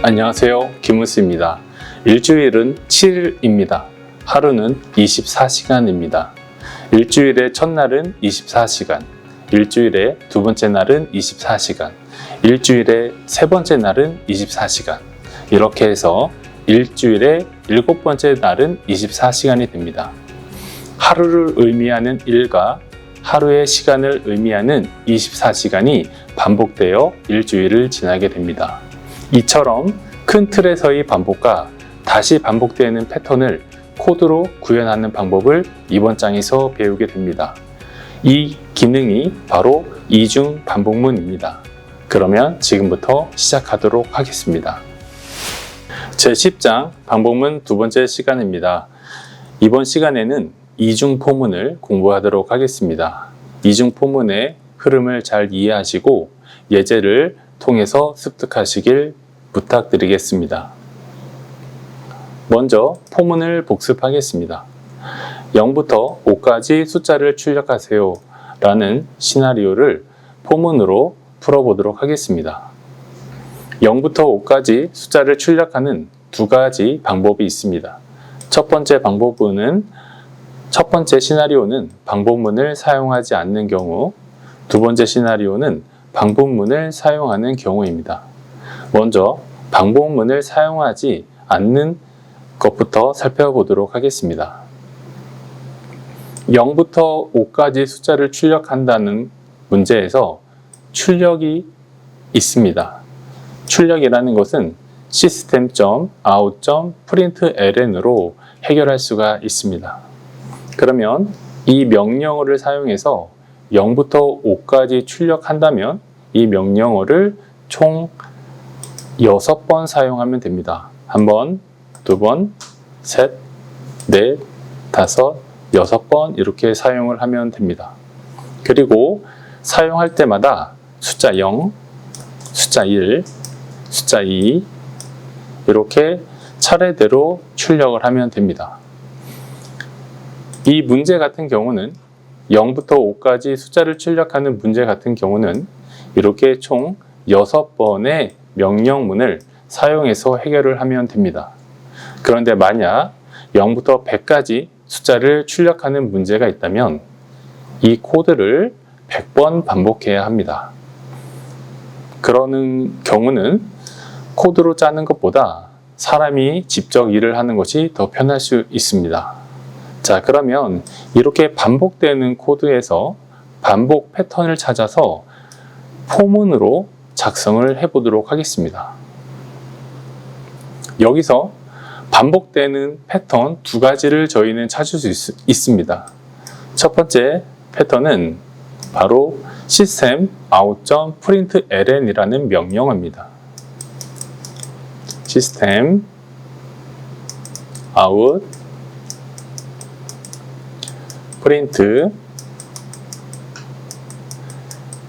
안녕하세요, 김은수입니다. 일주일은 7일입니다. 하루는 24시간입니다. 일주일의 첫날은 24시간, 일주일의 두 번째 날은 24시간, 일주일의 세 번째 날은 24시간, 이렇게 해서 일주일의 일곱 번째 날은 24시간이 됩니다. 하루를 의미하는 일과 하루의 시간을 의미하는 24시간이 반복되어 일주일을 지나게 됩니다. 이처럼 큰 틀에서의 반복과 다시 반복되는 패턴을 코드로 구현하는 방법을 이번 장에서 배우게 됩니다. 이 기능이 바로 이중 반복문입니다. 그러면 지금부터 시작하도록 하겠습니다. 제10장 반복문 두 번째 시간입니다. 이번 시간에는 이중 포문을 공부하도록 하겠습니다. 이중 포문의 흐름을 잘 이해하시고 예제를 통해서 습득하시길 부탁드리겠습니다. 먼저 포문을 복습하겠습니다. 0부터 5까지 숫자를 출력하세요 라는 시나리오를 포문으로 풀어보도록 하겠습니다. 0부터 5까지 숫자를 출력하는 두 가지 방법이 있습니다. 첫 번째 시나리오는 반복문을 사용하지 않는 경우, 두 번째 시나리오는 반복문을 사용하는 경우입니다. 먼저 반복문을 사용하지 않는 것부터 살펴보도록 하겠습니다. 0부터 5까지 숫자를 출력한다는 문제에서 출력이 있습니다. 출력이라는 것은 system.out.println으로 해결할 수가 있습니다. 그러면 이 명령어를 사용해서 0부터 5까지 출력한다면 이 명령어를 총 6번 사용하면 됩니다. 1번, 2번, 셋, 넷, 다섯, 6번 이렇게 사용을 하면 됩니다. 그리고 사용할 때마다 숫자 0, 숫자 1, 숫자 2 이렇게 차례대로 출력을 하면 됩니다. 이 문제 같은 경우는 0부터 5까지 숫자를 출력하는 문제 같은 경우는 이렇게 총 6번의 명령문을 사용해서 해결을 하면 됩니다. 그런데 만약 0부터 100까지 숫자를 출력하는 문제가 있다면 이 코드를 100번 반복해야 합니다. 그러는 경우는 코드로 짜는 것보다 사람이 직접 일을 하는 것이 더 편할 수 있습니다. 자, 그러면 이렇게 반복되는 코드에서 반복 패턴을 찾아서 포문으로 작성을 해보도록 하겠습니다. 여기서 반복되는 패턴 두 가지를 저희는 찾을 수 있습니다. 첫 번째 패턴은 바로 system.out.println이라는 명령어입니다. system out print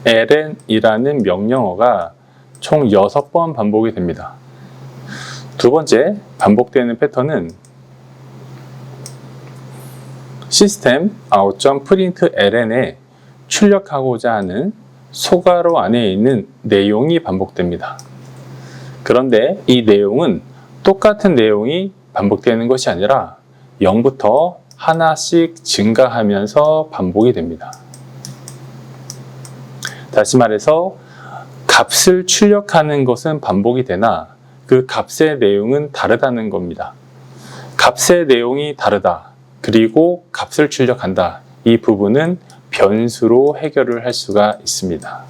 ln이라는 명령어가 총 6번 반복이 됩니다. 두 번째 반복되는 패턴은 system.out.println에 출력하고자 하는 소괄호 안에 있는 내용이 반복됩니다. 그런데 이 내용은 똑같은 내용이 반복되는 것이 아니라 0부터 하나씩 증가하면서 반복이 됩니다. 다시 말해서 값을 출력하는 것은 반복이 되나 그 값의 내용은 다르다는 겁니다. 값의 내용이 다르다. 그리고 값을 출력한다. 이 부분은 변수로 해결을 할 수가 있습니다.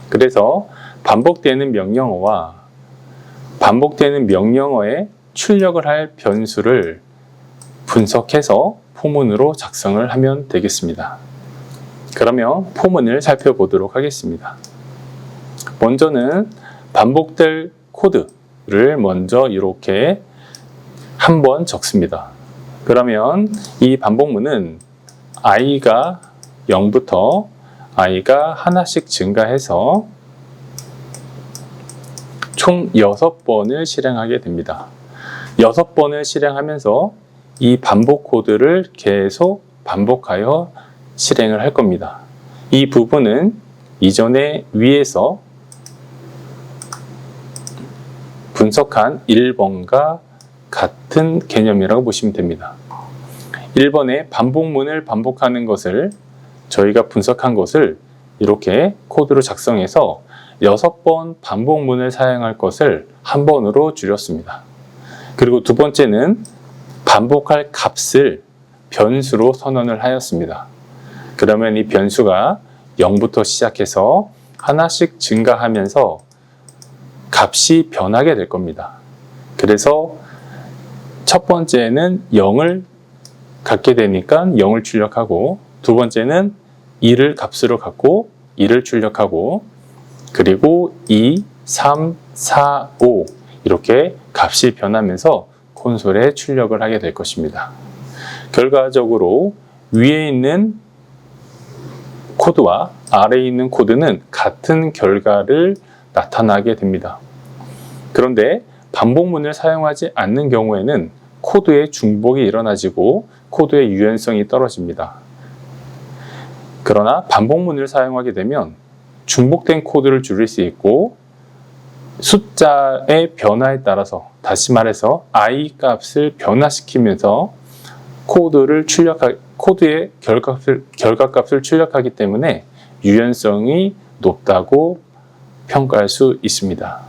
그래서 반복되는 명령어와 반복되는 명령어에 출력을 할 변수를 분석해서 포문으로 작성을 하면 되겠습니다. 그러면 포문을 살펴보도록 하겠습니다. 먼저는 반복될 코드를 먼저 이렇게 한번 적습니다. 그러면 이 반복문은 i가 0부터 i가 하나씩 증가해서 총 6번을 실행하게 됩니다. 6번을 실행하면서 이 반복 코드를 계속 반복하여 실행을 할 겁니다. 이 부분은 이전에 위에서 분석한 1번과 같은 개념이라고 보시면 됩니다. 1번의 반복문을 반복하는 것을 저희가 분석한 것을 이렇게 코드로 작성해서 6번 반복문을 사용할 것을 한 번으로 줄였습니다. 그리고 두 번째는 반복할 값을 변수로 선언을 하였습니다. 그러면 이 변수가 0부터 시작해서 하나씩 증가하면서 값이 변하게 될 겁니다. 그래서 첫 번째는 0을 갖게 되니까 0을 출력하고, 두 번째는 2를 값으로 갖고 2를 출력하고, 그리고 2, 3, 4, 5 이렇게 값이 변하면서 콘솔에 출력을 하게 될 것입니다. 결과적으로 위에 있는 코드와 아래에 있는 코드는 같은 결과를 나타나게 됩니다. 그런데 반복문을 사용하지 않는 경우에는 코드의 중복이 일어나지고 코드의 유연성이 떨어집니다. 그러나 반복문을 사용하게 되면 중복된 코드를 줄일 수 있고, 숫자의 변화에 따라서, 다시 말해서 i 값을 변화시키면서 코드의 결과값을 출력하기 때문에 유연성이 높다고 평가할 수 있습니다.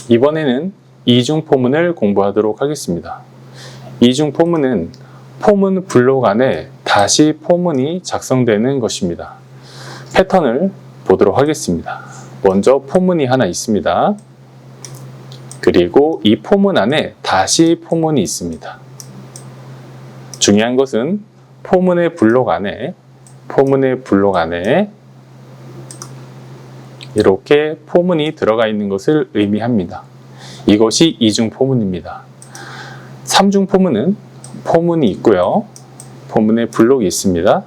이번에는 이중 포문을 공부하도록 하겠습니다. 이중 포문은 포문 블록 안에 다시 포문이 작성되는 것입니다. 패턴을 보도록 하겠습니다. 먼저 포문이 하나 있습니다. 그리고 이 포문 안에 다시 포문이 있습니다. 중요한 것은 포문의 블록 안에 이렇게 포문이 들어가 있는 것을 의미합니다. 이것이 이중 포문입니다. 삼중 포문은 포문이 있고요. 포문에 블록이 있습니다.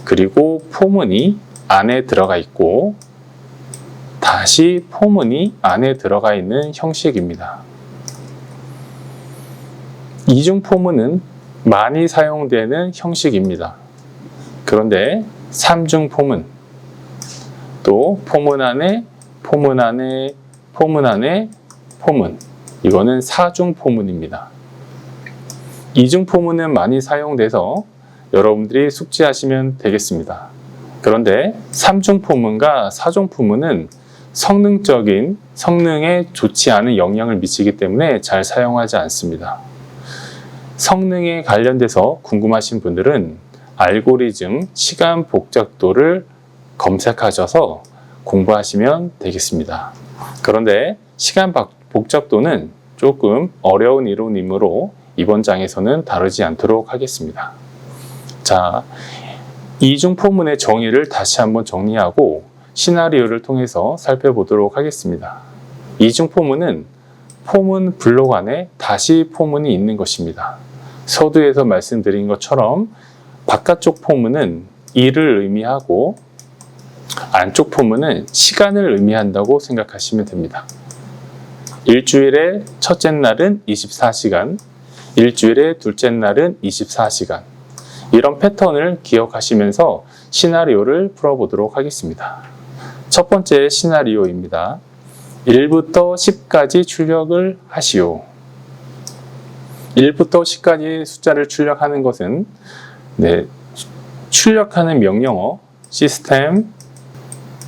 그리고 포문이 안에 들어가 있고, 다시 포문이 안에 들어가 있는 형식입니다. 이중 포문은 많이 사용되는 형식입니다. 그런데 삼중 포문, 또 포문 안에 포문, 이거는 사중 포문입니다. 이중 포문은 많이 사용돼서 여러분들이 숙지하시면 되겠습니다. 그런데 삼중 포문과 사중 포문은 성능에 좋지 않은 영향을 미치기 때문에 잘 사용하지 않습니다. 성능에 관련돼서 궁금하신 분들은 알고리즘 시간 복잡도를 검색하셔서 공부하시면 되겠습니다. 그런데 시간 복잡도는 조금 어려운 이론이므로 이번 장에서는 다루지 않도록 하겠습니다. 자, 이중 포문의 정의를 다시 한번 정리하고 시나리오를 통해서 살펴보도록 하겠습니다. 이중 포문은 포문 블록 안에 다시 포문이 있는 것입니다. 서두에서 말씀드린 것처럼 바깥쪽 포문은 일을 의미하고 안쪽 포문은 시간을 의미한다고 생각하시면 됩니다. 일주일의 첫째 날은 24시간, 일주일의 둘째 날은 24시간. 이런 패턴을 기억하시면서 시나리오를 풀어보도록 하겠습니다. 첫 번째 시나리오입니다. 1부터 10까지 출력을 하시오. 1부터 10까지 숫자를 출력하는 것은 출력하는 명령어 시스템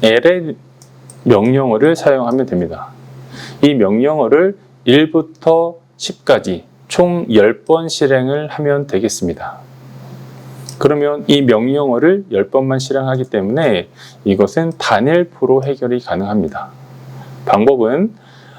L의 명령어를 사용하면 됩니다. 이 명령어를 1부터 10까지 총 10번 실행을 하면 되겠습니다. 그러면 이 명령어를 10번만 실행하기 때문에 이것은 단일포로 해결이 가능합니다. 방법은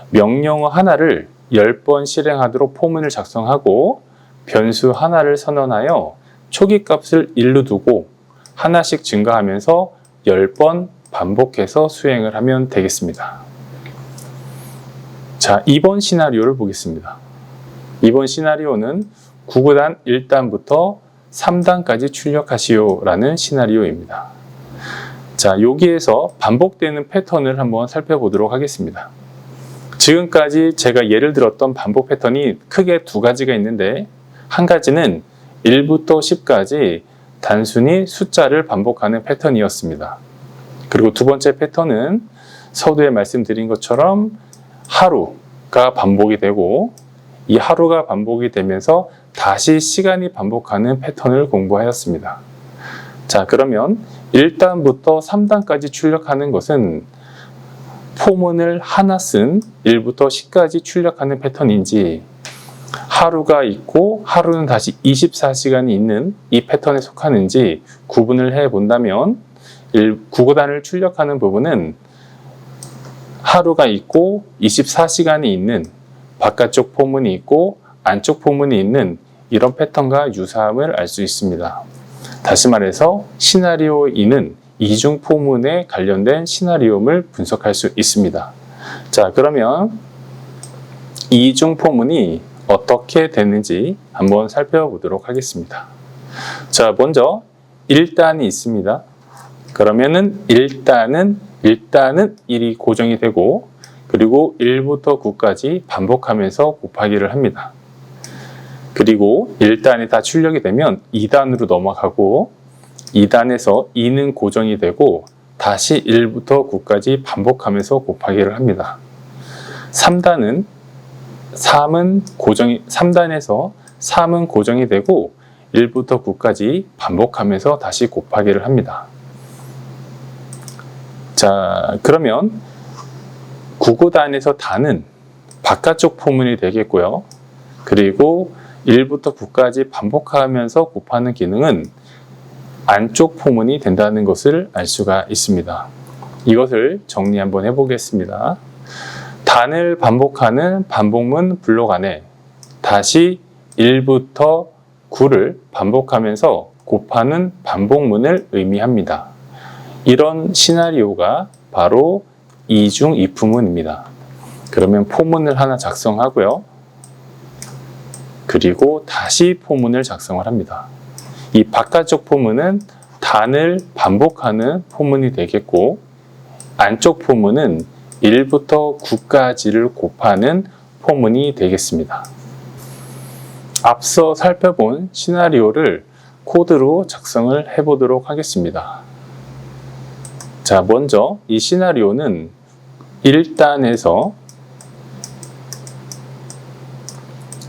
명령어 하나를 10번 실행하도록 포문을 작성하고 변수 하나를 선언하여 초기 값을 1로 두고 하나씩 증가하면서 10번 반복해서 수행을 하면 되겠습니다. 자, 2번 시나리오를 보겠습니다. 이번 시나리오는 구구단 1단부터 3단까지 출력하시오 라는 시나리오입니다. 자, 여기에서 반복되는 패턴을 한번 살펴보도록 하겠습니다. 지금까지 제가 예를 들었던 반복 패턴이 크게 두 가지가 있는데, 한 가지는 1부터 10까지 단순히 숫자를 반복하는 패턴이었습니다. 그리고 두 번째 패턴은 서두에 말씀드린 것처럼 하루가 반복이 되고, 이 하루가 반복이 되면서 다시 시간이 반복하는 패턴을 공부하였습니다. 자, 그러면 1단부터 3단까지 출력하는 것은 포문을 하나 쓴 1부터 10까지 출력하는 패턴인지, 하루가 있고 하루는 다시 24시간이 있는 이 패턴에 속하는지 구분을 해 본다면, 구구단을 출력하는 부분은 하루가 있고 24시간이 있는, 바깥쪽 포문이 있고 안쪽 포문이 있는 이런 패턴과 유사함을 알 수 있습니다. 다시 말해서 시나리오 2는 이중 포문에 관련된 시나리오를 분석할 수 있습니다. 자, 그러면 이중 포문이 어떻게 되는지 한번 살펴보도록 하겠습니다. 자, 먼저 1단이 있습니다. 그러면은 1단은 1이 고정이 되고, 그리고 1부터 9까지 반복하면서 곱하기를 합니다. 그리고 1단이 다 출력이 되면 2단으로 넘어가고, 2단에서 2는 고정이 되고 다시 1부터 9까지 반복하면서 곱하기를 합니다. 3단에서 3은 고정이 되고 1부터 9까지 반복하면서 다시 곱하기를 합니다. 자, 그러면 9구단에서 단은 바깥쪽 포문이 되겠고요. 그리고 1부터 9까지 반복하면서 곱하는 기능은 안쪽 포문이 된다는 것을 알 수가 있습니다. 이것을 정리 한번 해보겠습니다. 단을 반복하는 반복문 블록 안에 다시 1부터 9를 반복하면서 곱하는 반복문을 의미합니다. 이런 시나리오가 바로 이중 이프문입니다. 그러면 포문을 하나 작성하고요. 그리고 다시 포문을 작성을 합니다. 이 바깥쪽 포문은 단을 반복하는 포문이 되겠고, 안쪽 포문은 1부터 9까지를 곱하는 포문이 되겠습니다. 앞서 살펴본 시나리오를 코드로 작성을 해보도록 하겠습니다. 자, 먼저 이 시나리오는 1단에서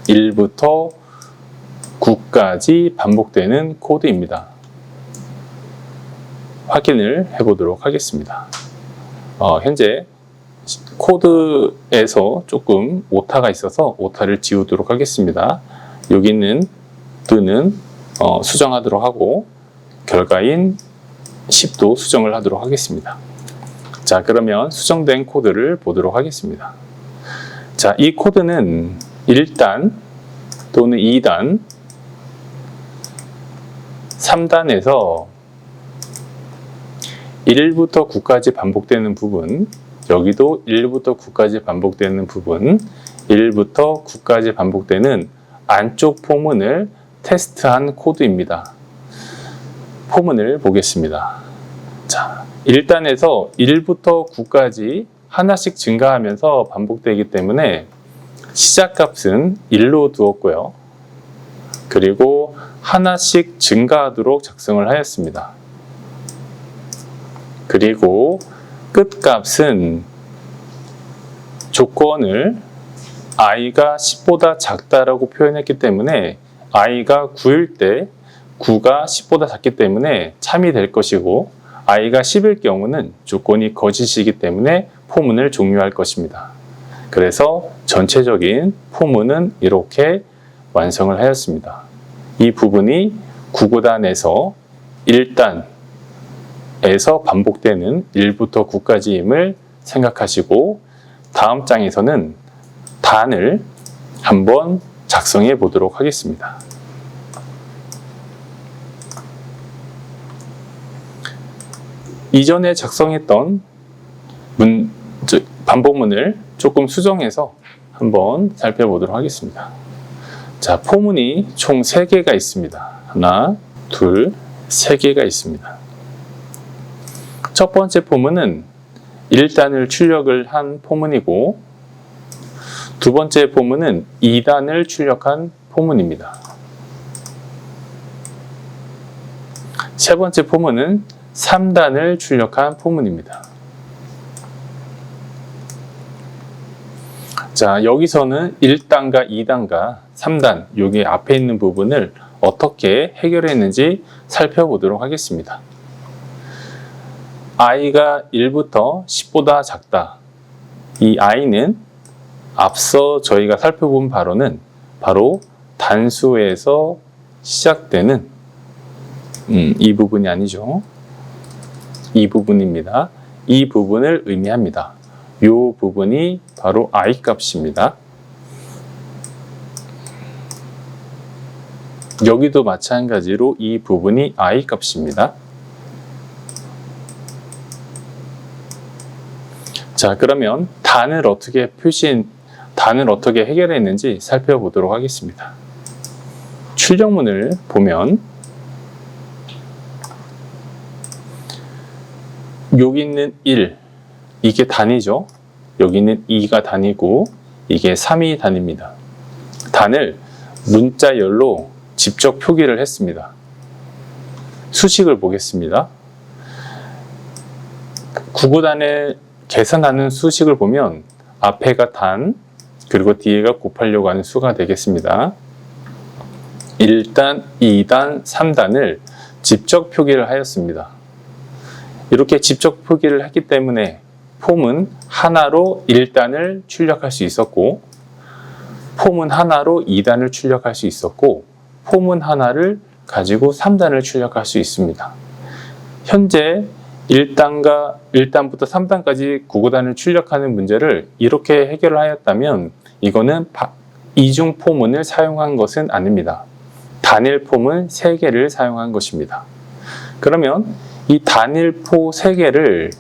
1부터 9까지 반복되는 코드입니다. 확인을 해보도록 하겠습니다. 현재 코드에서 조금 오타가 있어서 오타를 지우도록 하겠습니다. 여기 있는 뜨는 수정하도록 하고, 결과인 10도 수정을 하도록 하겠습니다. 자, 그러면 수정된 코드를 보도록 하겠습니다. 자, 이 코드는 1단 또는 2단, 3단에서 1부터 9까지 반복되는 부분, 여기도 1부터 9까지 반복되는 부분, 1부터 9까지 반복되는 안쪽 포문을 테스트한 코드입니다. 포문을 보겠습니다. 자, 1단에서 1부터 9까지 하나씩 증가하면서 반복되기 때문에 시작값은 1로 두었고요. 그리고 하나씩 증가하도록 작성을 하였습니다. 그리고 끝값은 조건을 i가 10보다 작다라고 표현했기 때문에 i가 9일 때 9가 10보다 작기 때문에 참이 될 것이고, i가 10일 경우는 조건이 거짓이기 때문에 포문을 종료할 것입니다. 그래서 전체적인 포문은 이렇게 완성을 하였습니다. 이 부분이 9구단에서 1단에서 반복되는 1부터 9까지임을 생각하시고, 다음 장에서는 단을 한번 작성해 보도록 하겠습니다. 이전에 작성했던 반복문을 조금 수정해서 한번 살펴보도록 하겠습니다. 자, 포문이 총 3개가 있습니다. 하나, 둘, 3개가 있습니다. 첫 번째 포문은 1단을 출력을 한 포문이고, 두 번째 포문은 2단을 출력한 포문입니다. 세 번째 포문은 3단을 출력한 포문입니다. 자, 여기서는 1단과 2단과 3단, 여기 앞에 있는 부분을 어떻게 해결했는지 살펴보도록 하겠습니다. i가 1부터 10보다 작다. 이 i는 앞서 저희가 살펴본 바로는 바로 단수에서 시작되는 이 부분이 아니죠. 이 부분입니다. 이 부분을 의미합니다. 이 부분이 바로 i 값입니다. 여기도 마찬가지로 이 부분이 i 값입니다. 자, 그러면 단을 어떻게 해결했는지 살펴보도록 하겠습니다. 출력문을 보면 여기 있는 1, 이게 단위죠. 여기는 2가 단위고 이게 3이 단위입니다. 단을 문자열로 직접 표기를 했습니다. 수식을 보겠습니다. 구구단을 계산하는 수식을 보면 앞에가 단, 그리고 뒤에가 곱하려고 하는 수가 되겠습니다. 1단, 2단, 3단을 직접 표기를 하였습니다. 이렇게 직접 표기를 했기 때문에 폼은 하나로 1단을 출력할 수 있었고, 폼은 하나로 2단을 출력할 수 있었고, 폼은 하나를 가지고 3단을 출력할 수 있습니다. 현재 1단부터 3단까지 구구단을 출력하는 문제를 이렇게 해결을 하였다면 이거는 이중 포문을 사용한 것은 아닙니다. 단일 포문 3개를 사용한 것입니다. 그러면 이 단일포 3개를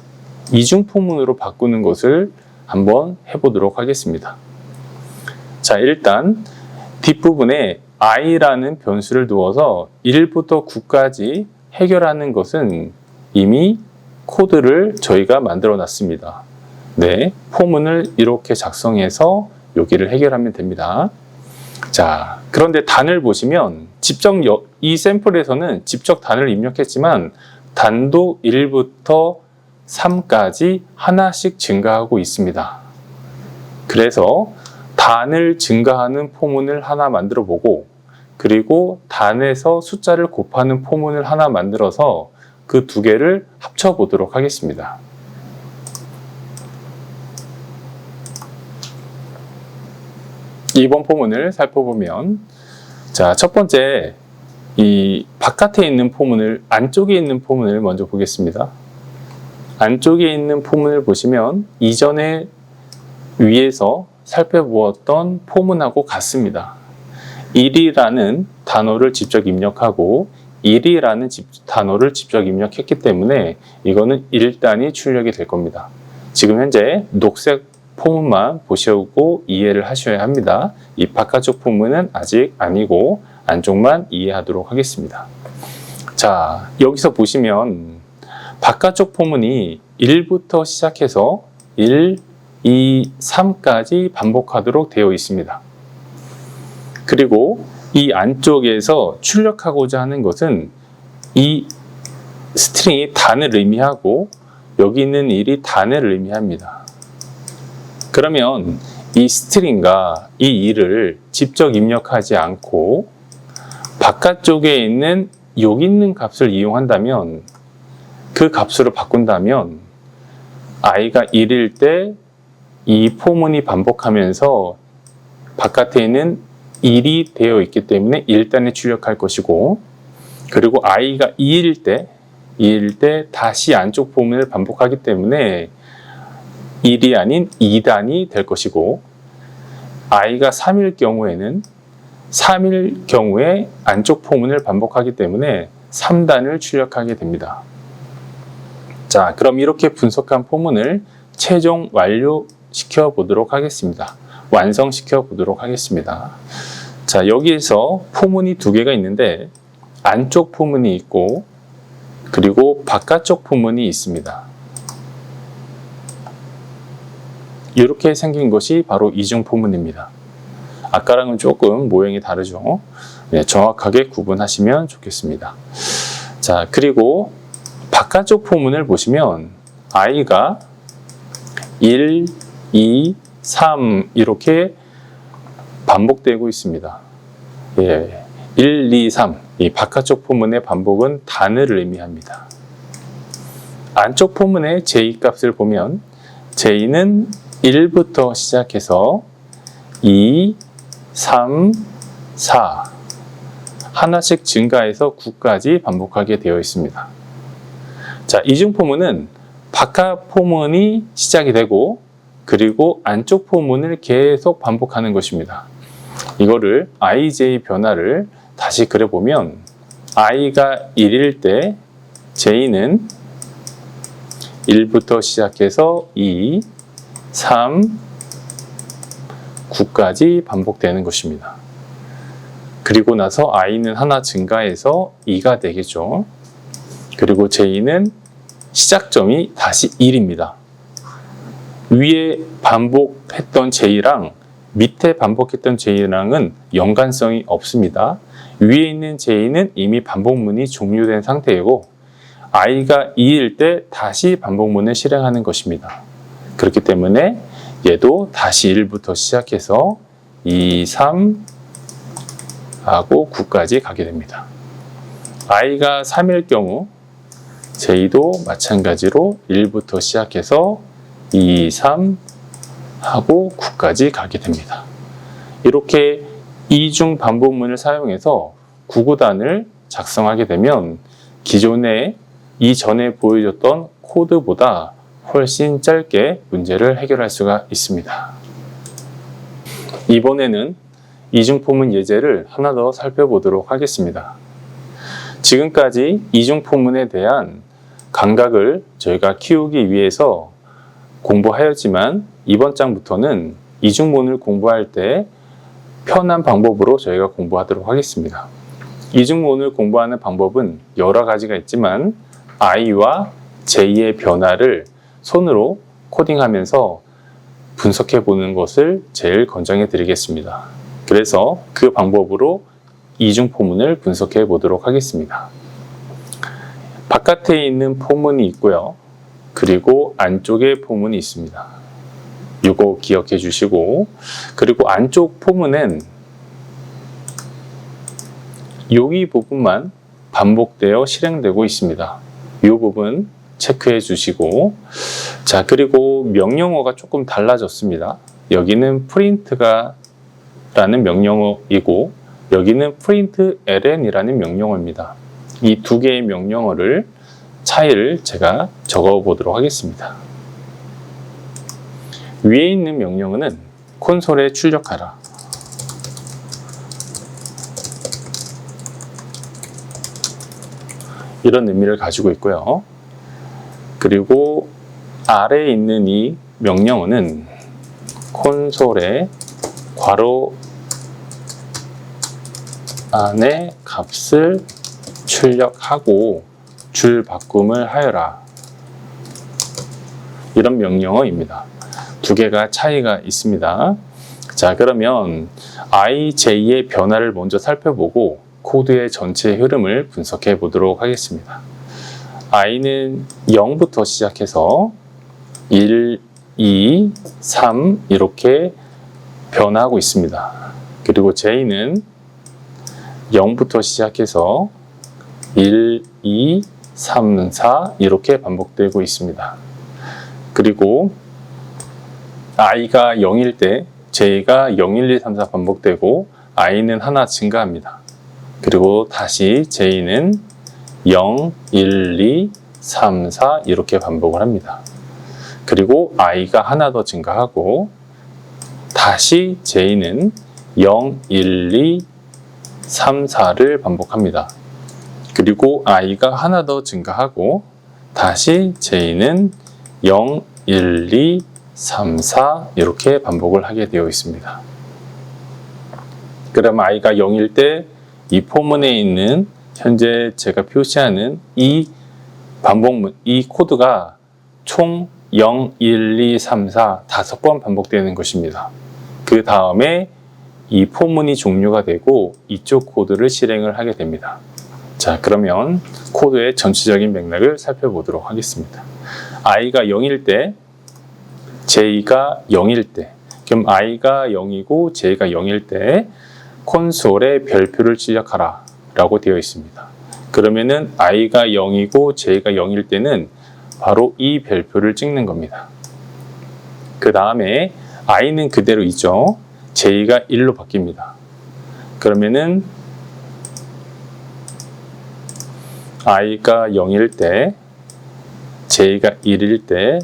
이중 포문으로 바꾸는 것을 한번 해보도록 하겠습니다. 자, 일단 뒷부분에 i라는 변수를 두어서 1부터 9까지 해결하는 것은 이미 코드를 저희가 만들어 놨습니다. 네, 포문을 이렇게 작성해서 여기를 해결하면 됩니다. 자, 그런데 단을 보시면 이 샘플에서는 직접 단을 입력했지만 단도 1부터 3까지 하나씩 증가하고 있습니다. 그래서 단을 증가하는 포문을 하나 만들어 보고, 그리고 단에서 숫자를 곱하는 포문을 하나 만들어서 그 두 개를 합쳐 보도록 하겠습니다. 이번 포문을 살펴보면, 자, 첫 번째 이 바깥에 있는 포문을, 안쪽에 있는 포문을 먼저 보겠습니다. 안쪽에 있는 포문을 보시면 이전에 위에서 살펴보았던 포문하고 같습니다. 1이라는 단어를 직접 입력하고 1이라는 단어를 직접 입력했기 때문에 이거는 1단이 출력이 될 겁니다. 지금 현재 녹색 포문만 보시고 이해를 하셔야 합니다. 이 바깥쪽 포문은 아직 아니고 안쪽만 이해하도록 하겠습니다. 자, 여기서 보시면 바깥쪽 포문이 1부터 시작해서 1, 2, 3까지 반복하도록 되어 있습니다. 그리고 이 안쪽에서 출력하고자 하는 것은 이 스트링이 단을 의미하고 여기 있는 1이 단을 의미합니다. 그러면 이 스트링과 이 1을 직접 입력하지 않고 바깥쪽에 있는 여기 있는 값을 이용한다면, 그 값으로 바꾼다면 i가 1일 때 이 포문이 반복하면서 바깥에 있는 1이 되어 있기 때문에 1단에 출력할 것이고, 그리고 i가 2일 때 다시 안쪽 포문을 반복하기 때문에 1이 아닌 2단이 될 것이고, i가 3일 경우에 안쪽 포문을 반복하기 때문에 3단을 출력하게 됩니다. 자, 그럼 이렇게 분석한 포문을 최종 완료시켜 보도록 하겠습니다. 완성시켜 보도록 하겠습니다. 자, 여기에서 포문이 두 개가 있는데 안쪽 포문이 있고 그리고 바깥쪽 포문이 있습니다. 이렇게 생긴 것이 바로 이중 포문입니다. 아까랑은 조금 모양이 다르죠. 네, 정확하게 구분하시면 좋겠습니다. 자, 그리고 바깥쪽 포문을 보시면 i가 1, 2, 3 이렇게 반복되고 있습니다. 예, 1, 2, 3 이 바깥쪽 포문의 반복은 단을 의미합니다. 안쪽 포문의 j 값을 보면 j는 1부터 시작해서 2, 3, 4 하나씩 증가해서 9까지 반복하게 되어 있습니다. 자, 이중 포문은 바깥 포문이 시작이 되고 그리고 안쪽 포문을 계속 반복하는 것입니다. 이거를 ij 변화를 다시 그려보면 i가 1일 때 j는 1부터 시작해서 2, 3, 9까지 반복되는 것입니다. 그리고 나서 i는 하나 증가해서 2가 되겠죠. 그리고 j는 시작점이 다시 1입니다. 위에 반복했던 j랑 밑에 반복했던 j랑은 연관성이 없습니다. 위에 있는 j는 이미 반복문이 종료된 상태이고 i가 2일 때 다시 반복문을 실행하는 것입니다. 그렇기 때문에 얘도 다시 1부터 시작해서 2, 3 하고 9까지 가게 됩니다. i가 3일 경우 j도 마찬가지로 1부터 시작해서 2, 3 하고 9까지 가게 됩니다. 이렇게 이중 반복문을 사용해서 구구단을 작성하게 되면 기존에 이전에 보여줬던 코드보다 훨씬 짧게 문제를 해결할 수가 있습니다. 이번에는 이중포문 예제를 하나 더 살펴보도록 하겠습니다. 지금까지 이중포문에 대한 감각을 저희가 키우기 위해서 공부하였지만 이번 장부터는 이중문을 공부할 때 편한 방법으로 저희가 공부하도록 하겠습니다. 이중문을 공부하는 방법은 여러 가지가 있지만 i와 j의 변화를 손으로 코딩하면서 분석해 보는 것을 제일 권장해 드리겠습니다. 그래서 그 방법으로 이중포문을 분석해 보도록 하겠습니다. 바깥에 있는 포문이 있고요. 그리고 안쪽에 포문이 있습니다. 이거 기억해 주시고, 그리고 안쪽 포문은 여기 부분만 반복되어 실행되고 있습니다. 이 부분 체크해 주시고, 자, 그리고 명령어가 조금 달라졌습니다. 여기는 print가 라는 명령어이고 여기는 println이라는 명령어입니다. 이 두 개의 명령어를 차이를 제가 적어 보도록 하겠습니다. 위에 있는 명령어는 콘솔에 출력하라. 이런 의미를 가지고 있고요. 그리고 아래에 있는 이 명령어는 콘솔에 괄호 안에 값을 출력하고 줄 바꿈을 하여라. 이런 명령어입니다. 두 개가 차이가 있습니다. 자, 그러면 i, j의 변화를 먼저 살펴보고 코드의 전체 흐름을 분석해 보도록 하겠습니다. i는 0부터 시작해서 1, 2, 3 이렇게 변화하고 있습니다. 그리고 j는 0부터 시작해서 1, 2, 3, 4 이렇게 반복되고 있습니다. 그리고 i가 0일 때 j가 0, 1, 2, 3, 4 반복되고 i는 하나 증가합니다. 그리고 다시 j는 0, 1, 2, 3, 4 이렇게 반복을 합니다. 그리고 i가 하나 더 증가하고 다시 j는 0, 1, 2, 3, 4를 반복합니다. 그리고 i가 하나 더 증가하고 다시 j는 0, 1, 2, 3, 4 이렇게 반복을 하게 되어 있습니다. 그럼 i가 0일 때 이 포문에 있는 현재 제가 표시하는 이 반복문, 이 코드가 총 0, 1, 2, 3, 4 5번 반복되는 것입니다. 그 다음에 이 포문이 종료가 되고 이쪽 코드를 실행을 하게 됩니다. 자, 그러면 코드의 전체적인 맥락을 살펴보도록 하겠습니다. i가 0일 때, j가 0일 때, 그럼 i가 0이고 j가 0일 때 콘솔에 별표를 출력하라 라고 되어 있습니다. 그러면은 i가 0이고 j가 0일 때는 바로 이 별표를 찍는 겁니다. 그 다음에 i는 그대로 있죠. j가 1로 바뀝니다. 그러면은 i가 0일 때, j가 1일 때,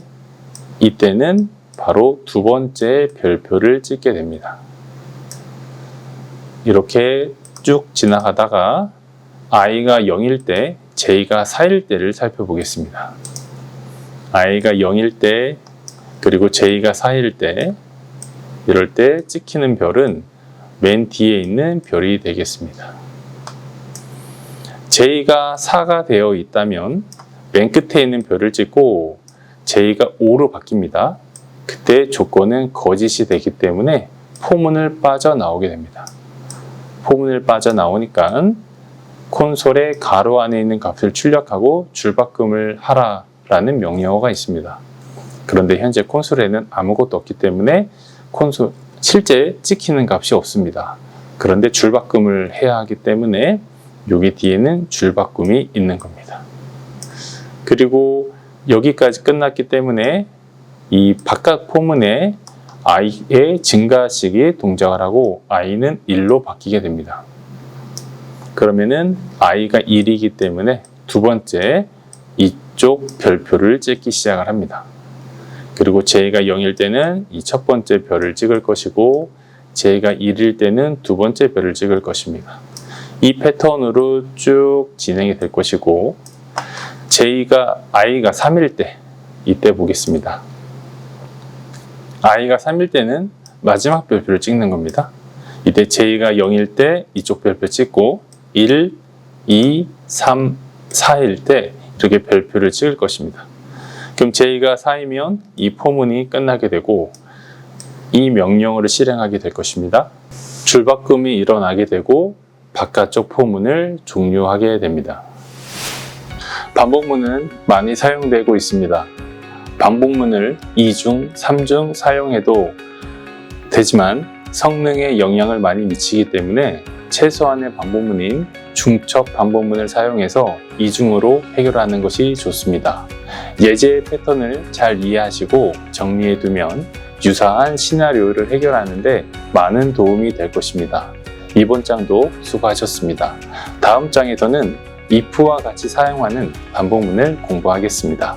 이때는 바로 두 번째 별표를 찍게 됩니다. 이렇게 쭉 지나가다가 i가 0일 때, j가 4일 때를 살펴보겠습니다. i가 0일 때, 그리고 j가 4일 때, 이럴 때 찍히는 별은 맨 뒤에 있는 별이 되겠습니다. j가 4가 되어 있다면 맨 끝에 있는 별을 찍고 j가 5로 바뀝니다. 그때 조건은 거짓이 되기 때문에 포문을 빠져나오게 됩니다. 포문을 빠져나오니까 콘솔의 가로 안에 있는 값을 출력하고 줄바꿈을 하라 라는 명령어가 있습니다. 그런데 현재 콘솔에는 아무것도 없기 때문에 실제 찍히는 값이 없습니다. 그런데 줄바꿈을 해야 하기 때문에 여기 뒤에는 줄바꿈이 있는 겁니다. 그리고 여기까지 끝났기 때문에 이 바깥 포문에 i의 증가식이 동작을 하고 i는 1로 바뀌게 됩니다. 그러면은 i가 1이기 때문에 두 번째 이쪽 별표를 찍기 시작을 합니다. 그리고 j가 0일 때는 이 첫 번째 별을 찍을 것이고 j가 1일 때는 두 번째 별을 찍을 것입니다. 이 패턴으로 쭉 진행이 될 것이고 i가 3일 때 이때 보겠습니다. i가 3일 때는 마지막 별표를 찍는 겁니다. 이때 j가 0일 때 이쪽 별표 찍고 1, 2, 3, 4일 때 이렇게 별표를 찍을 것입니다. 그럼 j가 4이면 이 포문이 끝나게 되고 이 명령어를 실행하게 될 것입니다. 줄바꿈이 일어나게 되고 바깥쪽 포문을 종료하게 됩니다. 반복문은 많이 사용되고 있습니다. 반복문을 2중, 3중 사용해도 되지만 성능에 영향을 많이 미치기 때문에 최소한의 반복문인 중첩 반복문을 사용해서 2중으로 해결하는 것이 좋습니다. 예제 패턴을 잘 이해하시고 정리해두면 유사한 시나리오를 해결하는데 많은 도움이 될 것입니다. 이번 장도 수고하셨습니다. 다음 장에서는 if와 같이 사용하는 반복문을 공부하겠습니다.